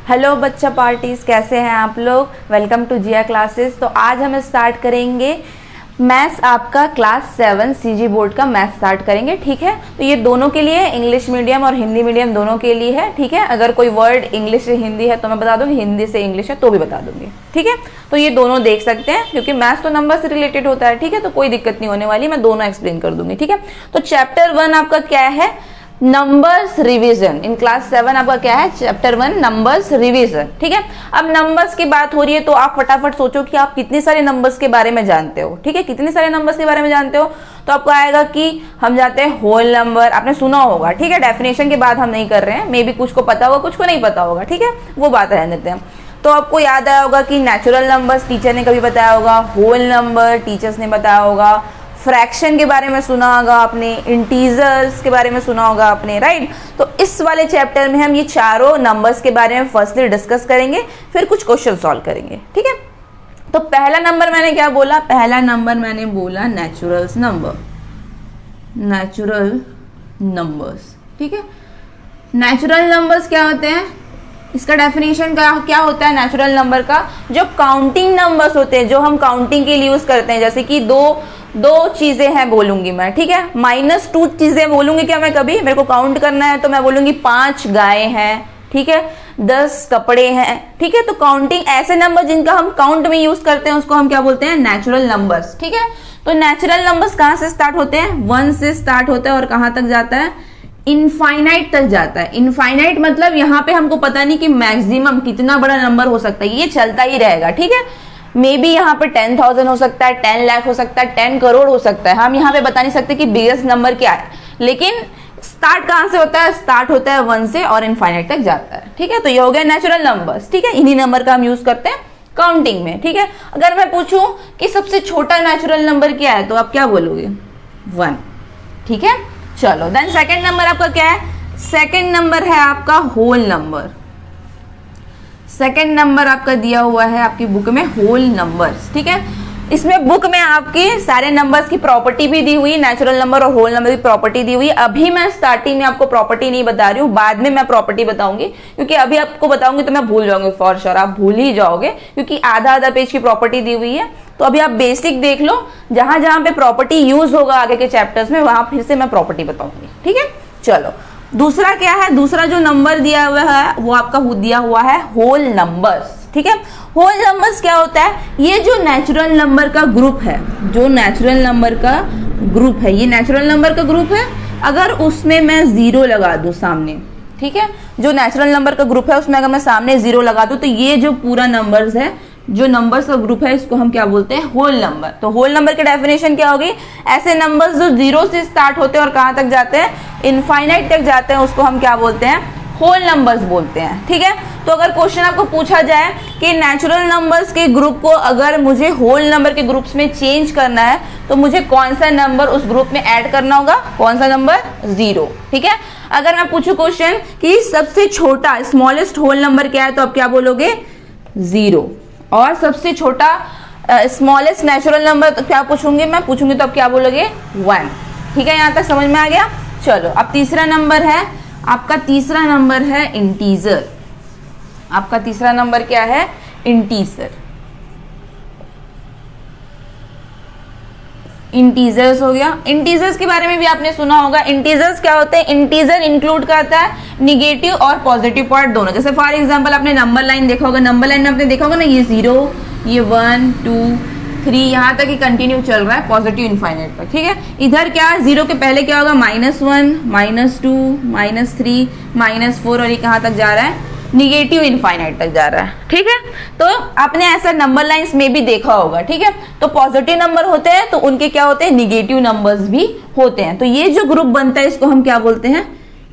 Hello बच्चा parties, कैसे हैं आप लोग। Welcome to Jiya classes. तो आज हम स्टार्ट करेंगे मैथ्स, आपका क्लास 7 सीजी बोर्ड का मैथ्स स्टार्ट करेंगे। ठीक है, तो ये दोनों के लिए, इंग्लिश मीडियम और हिंदी मीडियम दोनों के लिए है। ठीक है, अगर कोई वर्ड इंग्लिश से हिंदी है तो मैं बता दूंगी, हिंदी से इंग्लिश है तो भी बता दूंगी। ठीक है, तो ये दोनों देख सकते हैं क्योंकि मैथ्स तो नंबर से रिलेटेड होता है। ठीक है, तो कोई दिक्कत नहीं होने वाली, मैं दोनों एक्सप्लेन कर दूंगी। ठीक है, तो चैप्टर 1 आपका क्या है, नंबर्स रिवीजन। इन क्लास 7 आपका क्या है, चैप्टर 1 नंबर्स रिवीजन। ठीक है, अब नंबर्स की बात हो रही है तो आप फटाफट सोचो कि आप कितने सारे नंबर्स के बारे में जानते हो। ठीक है, कितने सारे नंबर्स के बारे में जानते हो, तो आपको आएगा कि हम जानते हैं होल नंबर, आपने सुना होगा। ठीक है, डेफिनेशन की बात हम नहीं कर रहे हैं, मे बी कुछ को पता होगा कुछ को नहीं पता होगा। ठीक है, वो बात रहने देते हैं। तो आपको याद आया होगा कि नेचुरल नंबर्स टीचर ने कभी बताया होगा, होल नंबर टीचर्स ने बताया होगा, फ्रैक्शन के बारे में सुना होगा आपने, इंटीजर्स के बारे में सुना होगा आपने, राइट। तो इस वाले चैप्टर में हम ये चारों नंबर्स के बारे में फर्स्टली डिस्कस करेंगे, फिर कुछ क्वेश्चन सॉल्व करेंगे। ठीक है, तो पहला नंबर मैंने क्या बोला, पहला नंबर मैंने बोला नेचुरल्स नंबर, नेचुरल नंबर्स। ठीक है, नेचुरल नंबर्स क्या होते हैं, इसका डेफिनेशन क्या होता है नेचुरल नंबर का, जो काउंटिंग नंबर्स होते हैं, जो हम काउंटिंग के लिए यूज करते हैं। जैसे कि दो चीजें हैं बोलूंगी मैं। ठीक है, -2 चीजें बोलूंगी क्या मैं, कभी मेरे को काउंट करना है तो मैं बोलूंगी 5 गाय हैं। ठीक है, 10 कपड़े हैं। ठीक है, तो काउंटिंग ऐसे नंबर जिनका हम काउंट में यूज करते हैं उसको हम क्या बोलते हैं, नेचुरल नंबर्स। ठीक है, तो नेचुरल नंबर्स कहां से स्टार्ट होते हैं, 1 से स्टार्ट होता है और कहां तक जाता है, इनफाइनाइट तक जाता है। इनफाइनाइट मतलब यहाँ पे हमको पता नहीं कि मैक्सिमम कितना बड़ा नंबर हो सकता है, ये चलता ही रहेगा। ठीक है, मे बी यहाँ पे 10,000 हो सकता है, 10 लाख हो सकता है, 10 करोड़ हो सकता है। हम यहाँ पे बता नहीं सकते कि बिगेस्ट नंबर क्या है, लेकिन स्टार्ट कहां से होता है, स्टार्ट होता है 1 से और इनफाइनाइट तक जाता है। ठीक है, तो ये हो गया नेचुरल नंबर्स। ठीक है, इन्हीं नंबर का हम यूज करते हैं काउंटिंग में। ठीक है, अगर मैं पूछूं कि सबसे छोटा नेचुरल नंबर क्या है तो आप क्या बोलोगे, 1। ठीक है, चलो देन सेकंड नंबर आपका क्या है, सेकंड नंबर है आपका होल नंबर। सेकंड नंबर आपका दिया हुआ है आपकी बुक में होल नंबर्स। ठीक है, इसमें बुक में आपके सारे नंबर्स की प्रॉपर्टी भी दी हुई, नेचुरल नंबर और होल नंबर की प्रॉपर्टी दी हुई। अभी मैं स्टार्टिंग में आपको प्रॉपर्टी नहीं बता रही हूँ, बाद में मैं प्रॉपर्टी बताऊंगी, क्योंकि अभी आपको बताऊंगी तो मैं भूल जाऊंगी, फॉर श्योर आप भूल ही जाओगे, क्योंकि आधा पेज की प्रॉपर्टी दी हुई है। तो अभी आप बेसिक देख लो, जहां जहां पे प्रॉपर्टी यूज होगा आगे के चैप्टर्स में वहां फिर से मैं प्रॉपर्टी बताऊंगी। ठीक है, चलो दूसरा क्या है, दूसरा जो नंबर दिया हुआ है वो आपका दिया हुआ है होल नंबर्स। ठीक है, होल नंबर्स क्या होता है, ये जो नेचुरल नंबर का ग्रुप है, जो नेचुरल नंबर का ग्रुप है, ये नेचुरल नंबर का ग्रुप है। अगर उसमें मैं 0 लगा दूं सामने, ठीक है, जो नेचुरल नंबर का ग्रुप है उसमें अगर मैं सामने 0 लगा दूं तो ये जो पूरा नंबर्स है, जो नंबर्स का ग्रुप है, इसको हम क्या बोलते हैं, होल नंबर। तो होल नंबर की डेफिनेशन क्या होगी, ऐसे नंबर्स जो 0 से स्टार्ट होते हैं और कहां तक जाते हैं, इनफाइनाइट तक जाते हैं, उसको हम क्या बोलते हैं, होल नंबर्स बोलते हैं। ठीक है, तो अगर क्वेश्चन आपको पूछा जाए कि नेचुरल नंबर्स के ग्रुप को अगर मुझे होल नंबर के ग्रुप्स में चेंज करना है तो मुझे कौन सा नंबर उस ग्रुप में ऐड करना होगा, कौन सा नंबर, 0। ठीक है, अगर मैं पूछूं क्वेश्चन कि सबसे छोटा स्मॉलेस्ट होल नंबर क्या है तो आप क्या बोलोगे, 0। और सबसे छोटा स्मॉलेस्ट नेचुरल नंबर तो क्या पूछूंगी, मैं पूछूंगी तो आप क्या बोलोगे, 1। ठीक है, यहां तक समझ में आ गया। चलो अब तीसरा नंबर है आपका, तीसरा नंबर है इंटीजर। आपका तीसरा नंबर क्या है, इंटीजर। इंटीजर्स हो गया, इंटीजर्स के बारे में भी आपने सुना होगा। इंटीजर्स क्या होते हैं, इंटीजर इंक्लूड करता है निगेटिव और पॉजिटिव पार्ट दोनों। जैसे फॉर एग्जांपल आपने नंबर लाइन देखा होगा, नंबर लाइन में आपने देखा होगा ना, ये 0, ये 1 2 3 यहाँ तक ही कंटिन्यू चल रहा है पॉजिटिव इनफाइनाइट पर। ठीक है, इधर क्या, 0 के पहले क्या होगा, -1 -2 -3 -4 और ये कहाँ तक जा रहा है, निगेटिव इनफाइनाइट तक जा रहा है। ठीक है, तो आपने ऐसा नंबर लाइंस में भी देखा होगा। ठीक है, तो पॉजिटिव नंबर होते हैं तो उनके क्या होते हैं, निगेटिव नंबर्स भी होते हैं। तो ये जो ग्रुप बनता है इसको हम क्या बोलते हैं,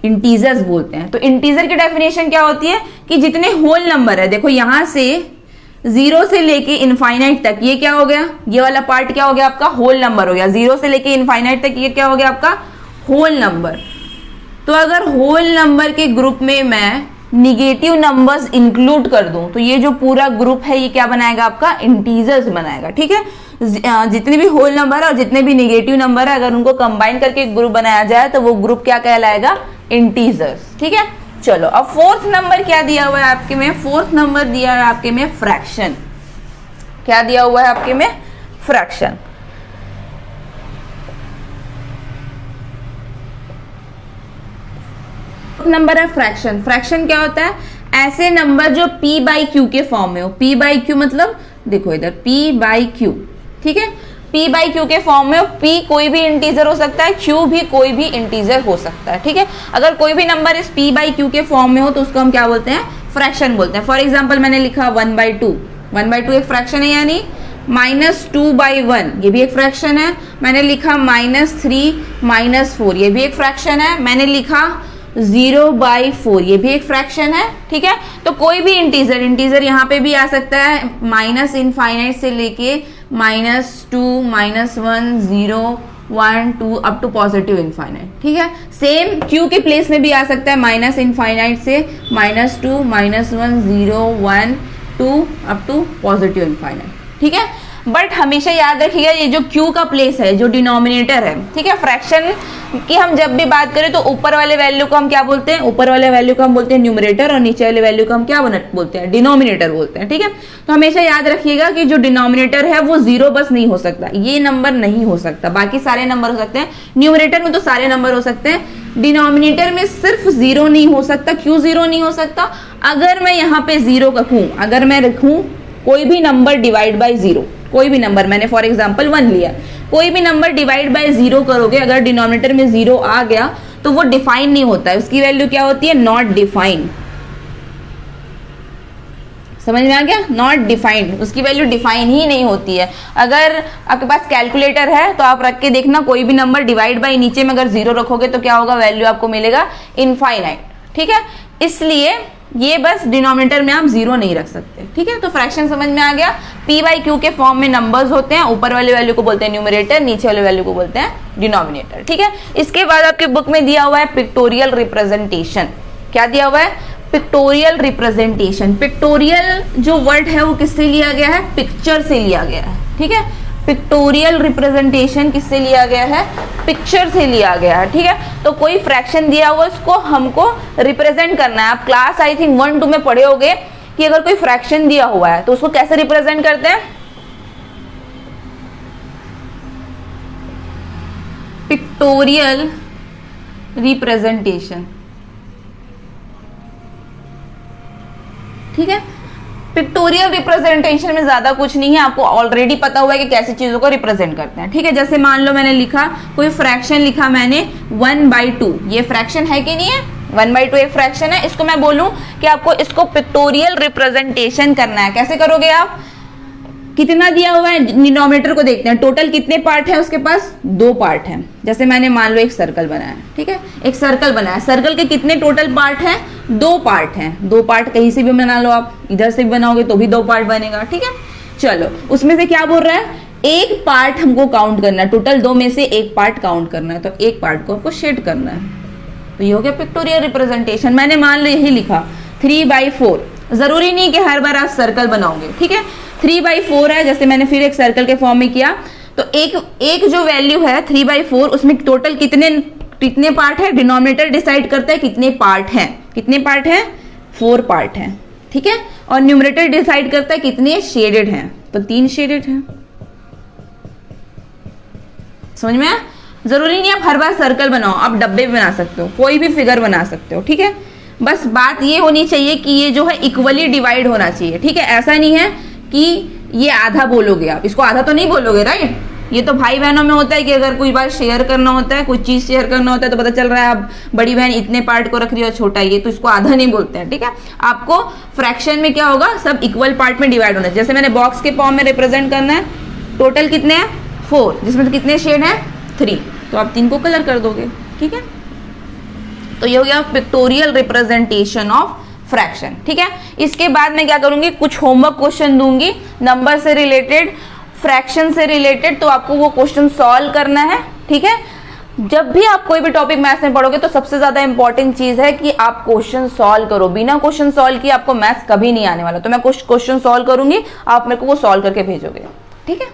इंटीजर्स बोलते हैं। तो इंटीजर की डेफिनेशन क्या होती है कि जितने होल नंबर है, देखो यहां से 0 से लेके इनफाइनाइट तक, ये क्या हो गया, ये वाला पार्ट क्या हो गया आपका, होल नंबर हो गया। 0 से लेके इनफाइनाइट तक ये क्या हो गया आपका, होल नंबर। तो अगर होल नंबर के ग्रुप में मैं निगेटिव नंबर्स इंक्लूड कर दूं तो ये जो पूरा ग्रुप है ये क्या बनाएगा आपका, इंटीजर्स बनाएगा। ठीक है, जितने भी होल नंबर है और जितने भी निगेटिव नंबर है अगर उनको कंबाइन करके एक ग्रुप बनाया जाए तो वो ग्रुप क्या कहलाएगा, इंटीजर्स। ठीक है, चलो अब फोर्थ नंबर क्या दिया हुआ है आपके में, फोर्थ नंबर दिया है आपके में फ्रैक्शन। क्या दिया हुआ है आपके में, फ्रैक्शन। नंबर है फ्रैक्शन। फ्रैक्शन क्या होता है, ऐसे नंबर जो p बाई क्यू के फॉर्म में हो। p बाई क्यू मतलब देखो इधर p बाई क्यू, ठीक है, p बाई क्यू के फॉर्म में हो। p कोई भी इंटीजर हो सकता है, q भी कोई भी इंटीजर हो सकता है, ठीक है। अगर कोई भी नंबर इस p बाई क्यू के फॉर्म में हो तो उसको हम क्या बोलते हैं, फ्रैक्शन बोलते हैं। फॉर एग्जाम्पल मैंने लिखा 1/2, 1/2 एक फ्रैक्शन है, यानी -2/1 ये भी एक फ्रैक्शन है। मैंने लिखा -3 - 4 ये भी एक फ्रैक्शन है। मैंने लिखा 0/4 ये भी एक फ्रैक्शन है, ठीक है। तो कोई भी इंटीजर, इंटीजर यहाँ पे भी आ सकता है, माइनस इनफाइनाइट से लेके -2 -1 0 1 2 अप टू पॉजिटिव इनफाइनाइट, ठीक है। सेम क्यू के प्लेस में भी आ सकता है, माइनस इनफाइनाइट से -2 -1 0 1 2 अप टू पॉजिटिव इनफाइनाइट, ठीक है। बट हमेशा याद रखिएगा ये जो Q का प्लेस है, जो डिनोमिनेटर है, ठीक है, फ्रैक्शन की हम जब भी बात करें तो ऊपर वाले वैल्यू को हम क्या बोलते हैं, ऊपर वाले वैल्यू को हम बोलते हैं न्यूमरेटर, और नीचे वाले वैल्यू को हम क्या बोलते हैं, डिनोमिनेटर बोलते हैं, ठीक है। तो हमेशा याद रखिएगा कि जो डिनोमिनेटर है वो 0 बस नहीं हो सकता, ये नंबर नहीं हो सकता, बाकी सारे नंबर हो सकते हैं। न्यूमरेटर में तो सारे नंबर हो सकते हैं, डिनोमिनेटर में सिर्फ 0 नहीं हो सकता। क्यों 0 नहीं हो सकता, अगर मैं यहाँ पे 0 रखूं, अगर मैं रखूं कोई भी नंबर डिवाइड बाई 0, कोई भी नंबर, मैंने फॉर एग्जांपल 1 लिया, कोई भी नंबर डिवाइड बाय 0 करोगे, अगर डिनोमिनेटर में 0 आ गया तो वो डिफाइन नहीं होता है, उसकी वैल्यू क्या होती है, नॉट डिफाइंड। समझ में आ गया, नॉट डिफाइंड, उसकी वैल्यू डिफाइन ही नहीं होती है। अगर आपके पास कैलकुलेटर है तो आप रख के देखना, कोई भी नंबर डिवाइड बाय नीचे में अगर 0 रखोगे तो क्या होगा, वैल्यू आपको मिलेगा इनफाइनाइट, ठीक है। इसलिए ये बस डिनोमिनेटर में आप 0 नहीं रख सकते, ठीक है। तो फ्रैक्शन समझ में आ गया, p बाई क्यू के फॉर्म में नंबर्स होते हैं, ऊपर वाले वैल्यू को बोलते हैं न्यूमरेटर, नीचे वाले वैल्यू को बोलते हैं डिनोमिनेटर, ठीक है। इसके बाद आपके बुक में दिया हुआ है पिक्टोरियल रिप्रेजेंटेशन। क्या दिया हुआ है, पिक्टोरियल रिप्रेजेंटेशन। पिक्टोरियल जो वर्ड है वो किससे लिया गया है, पिक्चर से लिया गया है, ठीक है। पिक्टोरियल रिप्रेजेंटेशन किससे लिया गया है, पिक्चर से लिया गया है, ठीक है। तो कोई फ्रैक्शन दिया हुआ उसको हमको रिप्रेजेंट करना है। आप क्लास आई थिंक 1 2 में पढ़े होगे कि अगर कोई फ्रैक्शन दिया हुआ है तो उसको कैसे रिप्रेजेंट करते हैं, पिक्टोरियल रिप्रेजेंटेशन, ठीक है। पिक्टोरियल रिप्रेजेंटेशन में ज्यादा कुछ नहीं है, आपको ऑलरेडी पता हुआ है कि कैसी चीजों को रिप्रेजेंट करते हैं, ठीक है। जैसे मान लो मैंने लिखा, कोई फ्रैक्शन लिखा मैंने 1/2, ये फ्रैक्शन है कि नहीं है, 1/2 एक फ्रैक्शन है। इसको मैं बोलूं कि आपको इसको पिक्टोरियल रिप्रेजेंटेशन करना है, कैसे करोगे आप, कितना दिया हुआ है, डिनोमिनेटर को देखते हैं, टोटल कितने पार्ट है उसके पास, 2 पार्ट हैं। जैसे मैंने मान लो एक सर्कल बनाया, ठीक है, एक सर्कल बनाया, सर्कल के कितने टोटल पार्ट हैं, 2 पार्ट हैं। 2 पार्ट कहीं से भी बना लो आप, इधर से भी बनाओगे तो भी 2 पार्ट बनेगा, ठीक है। चलो उसमें से क्या बोल रहा है, एक पार्ट हमको काउंट करना है, टोटल 2 में से एक पार्ट काउंट करना है, तो एक पार्ट को आपको शेड करना है, तो ये हो गया पिक्टोरियल रिप्रेजेंटेशन। मैंने मान लो यही लिखा 3/4, जरूरी नहीं कि हर बार आप सर्कल बनाओगे, ठीक है। 3/4 है, जैसे मैंने फिर एक सर्कल के फॉर्म में किया, तो एक जो वैल्यू है 3/4, उसमें टोटल कितने पार्ट है, डिनोमिनेटर डिसाइड करता है कितने पार्ट हैं, कितने पार्ट हैं, 4 पार्ट हैं, ठीक है। और न्यूमरेटर डिसाइड करता है कितने शेडेड हैं, तो 3 शेडेड हैं। समझ में आया, जरूरी नहीं आप हर बार सर्कल बनाओ, आप डब्बे भी बना सकते हो, कोई भी फिगर बना सकते हो, ठीक है। बस बात ये होनी चाहिए कि ये जो है इक्वली डिवाइड होना चाहिए, ठीक है। ऐसा नहीं है कि ये आधा बोलोगे आप, इसको आधा तो नहीं बोलोगे, राइट। ये तो भाई बहनों में होता है कि अगर कोई बात शेयर करना होता है, कोई चीज शेयर करना होता है, तो पता चल रहा है आप बड़ी बहन इतने पार्ट को रख रही हो, छोटा ये, तो इसको आधा नहीं बोलते हैं, ठीक है। आपको फ्रैक्शन में क्या होगा, सब इक्वल पार्ट में डिवाइड होना है। जैसे मैंने बॉक्स के फॉर्म में रिप्रेजेंट करना है, टोटल कितने हैं, 4, जिसमें कितने शेड हैं, 3, तो आप 3 को कलर कर दोगे, ठीक है। तो ये हो गया पिक्टोरियल रिप्रेजेंटेशन ऑफ फ्रैक्शन, ठीक है। इसके बाद मैं क्या करूंगी, कुछ होमवर्क क्वेश्चन दूंगी नंबर से रिलेटेड, फ्रैक्शन से रिलेटेड, तो आपको वो क्वेश्चन सॉल्व करना है, ठीक है। जब भी आप कोई भी टॉपिक मैथ्स में पढ़ोगे तो सबसे ज्यादा इंपॉर्टेंट चीज है कि आप क्वेश्चन सॉल्व करो। बिना क्वेश्चन सॉल्व किए आपको मैथ्स कभी नहीं आने वाला। तो मैं कुछ क्वेश्चन सॉल्व करूंगी, आप मेरे को वो सॉल्व करके भेजोगे, ठीक है।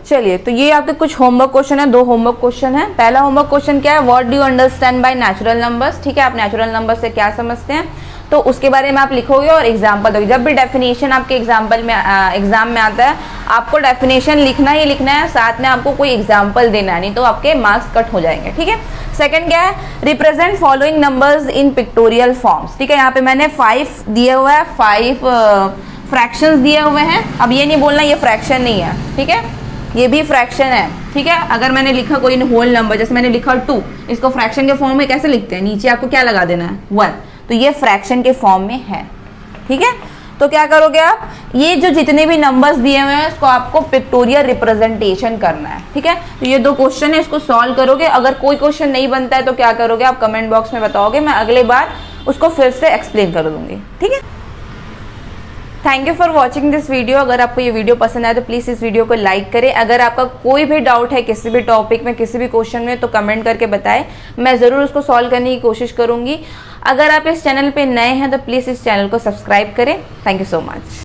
चलिए, तो ये आपके कुछ होमवर्क क्वेश्चन है, 2 होमवर्क क्वेश्चन है। पहला होमवर्क क्वेश्चन क्या है, what do you understand by natural numbers. ठीक है, आप नेचुरल नंबर से क्या समझते हैं, तो उसके बारे में आप लिखोगे और एग्जाम्पल दोगे। जब भी डेफिनेशन आपके एग्जाम में आता है, आपको डेफिनेशन लिखना ही लिखना है, साथ में आपको कोई एग्जाम्पल देना है, नहीं तो आपके मार्क्स कट हो जाएंगे। ठीक है, सेकंड क्या है, represent following numbers in pictorial forms. ठीक है, यहाँ पे मैंने 5 दिए हुआ है, 5 फ्रैक्शंस दिए हुए हैं। अब ये नहीं बोलना ये फ्रैक्शन नहीं है, ठीक है, ये भी फ्रैक्शन है। ठीक है, अगर मैंने लिखा कोई होल नंबर, जैसे मैंने लिखा 2, इसको फ्रैक्शन के फॉर्म में कैसे लिखते हैं, नीचे आपको क्या लगा देना है 1, तो ये फ्रैक्शन के फॉर्म में है। ठीक है, तो क्या करोगे आप, ये जो जितने भी नंबर्स दिए हुए हैं इसको आपको पिक्टोरियल रिप्रेजेंटेशन करना है। ठीक है, तो ये 2 क्वेश्चन है, इसको सॉल्व करोगे। अगर कोई क्वेश्चन नहीं बनता है तो क्या करोगे आप, कमेंट बॉक्स में बताओगे, मैं अगले बार उसको फिर से एक्सप्लेन कर दूंगी। ठीक है, thank you for watching this video. अगर आपको ये वीडियो पसंद आए तो प्लीज़ इस वीडियो को लाइक करें। अगर आपका कोई भी डाउट है किसी भी टॉपिक में, किसी भी क्वेश्चन में, तो कमेंट करके बताएं, मैं ज़रूर उसको सॉल्व करने की कोशिश करूंगी। अगर आप इस चैनल पे नए हैं तो प्लीज़ इस चैनल को सब्सक्राइब करें। Thank you so much.